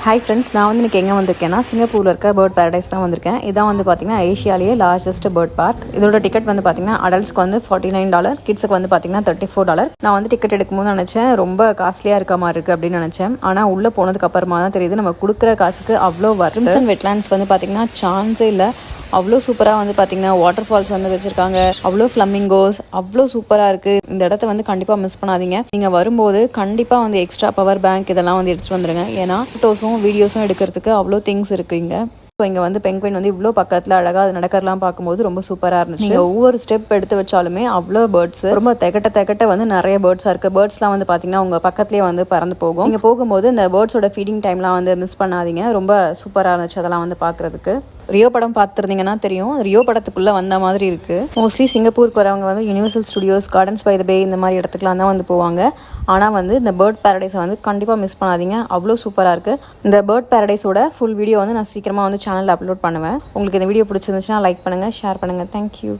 Hi friends, நான் வந்து இன்றைக்கி எங்கே வந்திருக்கேன்னா சிங்கப்பூரில் இருக்க பேர்ட் பேரடைஸ் தான் வந்திருக்கேன். இதான் வந்து பார்த்திங்கன்னா ஏஷியாலேயே லார்ஜஸ்ட் பேர்ட் பார்க். இதோட டிக்கெட் வந்து பார்த்திங்கன்னா அடல்ட்ஸ்க்கு வந்து $49, கிட்ஸுக்கு வந்து பார்த்திங்கன்னா $34. நான் வந்து டிக்கெட் எடுக்கும்போது நினச்சேன் ரொம்ப காஸ்ட்லியாக இருக்க மாதிரி இருக்குது அப்படின்னு நினச்சேன். ஆனால் உள்ளே போனதுக்கு அப்புறமா தான் தெரியுது நம்ம கொடுக்குற காசுக்கு அவ்வளோ வர்த்து. அண்ட் வெட்லாண்ட்ஸ் வந்து பார்த்திங்கன்னா சான்ஸே இல்லை. அவ்வளோ சூப்பராக வந்து பார்த்திங்கன்னா வாட்டர் ஃபால்ஸ் வந்து வச்சுருக்காங்க. அவ்வளோ ஃப்ளமிங்கோஸ் அவ்வளோ சூப்பராக இருக்குது. இந்த இடத்த வந்து கண்டிப்பாக மிஸ் பண்ணாதீங்க. நீங்கள் வரும்போது கண்டிப்பாக வந்து எக்ஸ்ட்ரா பவர் பேங்க் இதெல்லாம் வந்து எடுத்துகிட்டு வந்துடுங்க. ஏன்னா ஃபோட்டோஸும் வீடியோஸும் எடுக்கிறதுக்கு அவ்வளோ திங்ஸ் இருக்குது இங்கே. ஸோ இங்கே வந்து பெங்குயின் வந்து இவ்வளோ பக்கத்தில் அழகாக அது நடக்கிறலாம் பார்க்கும்போது ரொம்ப சூப்பராக இருந்துச்சு. நீங்கள் ஒவ்வொரு ஸ்டெப் எடுத்து வச்சாலுமே அவ்வளோ பேர்ட்ஸ் ரொம்ப தெகட்ட வந்து நிறைய பேர்ட்ஸாக இருக்குது. பேர்ட்ஸ்லாம் வந்து பார்த்தீங்கன்னா உங்கள் பக்கத்துலேயே வந்து பறந்து போகும். நீங்கள் போகும்போது இந்த பேர்ட்ஸோட ஃபீடிங் டைம்லாம் வந்து மிஸ் பண்ணாதீங்க. ரொம்ப சூப்பராக இருந்துச்சு அதெல்லாம் வந்து பார்க்குறதுக்கு. ரியோ படம் பார்த்துருந்தீங்கன்னா தெரியும், ரியோ படத்துக்குள்ளே வந்த மாதிரி இருக்குது. மோஸ்ட்லி சிங்கப்பூருக்கு வரவங்க வந்து universal studios, gardens by the bay இந்த மாதிரி இடத்துக்குலாம் தான் வந்து போவாங்க. ஆனால் வந்து இந்த பேர்ட் பேரடைஸை வந்து கண்டிப்பாக மிஸ் பண்ணாதீங்க. அவ்வளோ சூப்பராக இருக்குது. இந்த பேர்ட் பேரடைஸோட ஃபுல் வீடியோ வந்து நான் சீக்கிரமாக வந்து சேனலில் அப்லோட் பண்ணுவேன். உங்களுக்கு இந்த வீடியோ பிடிச்சிருந்துச்சுன்னா லைக் பண்ணுங்கள், ஷேர் பண்ணுங்கள். தேங்க்யூ.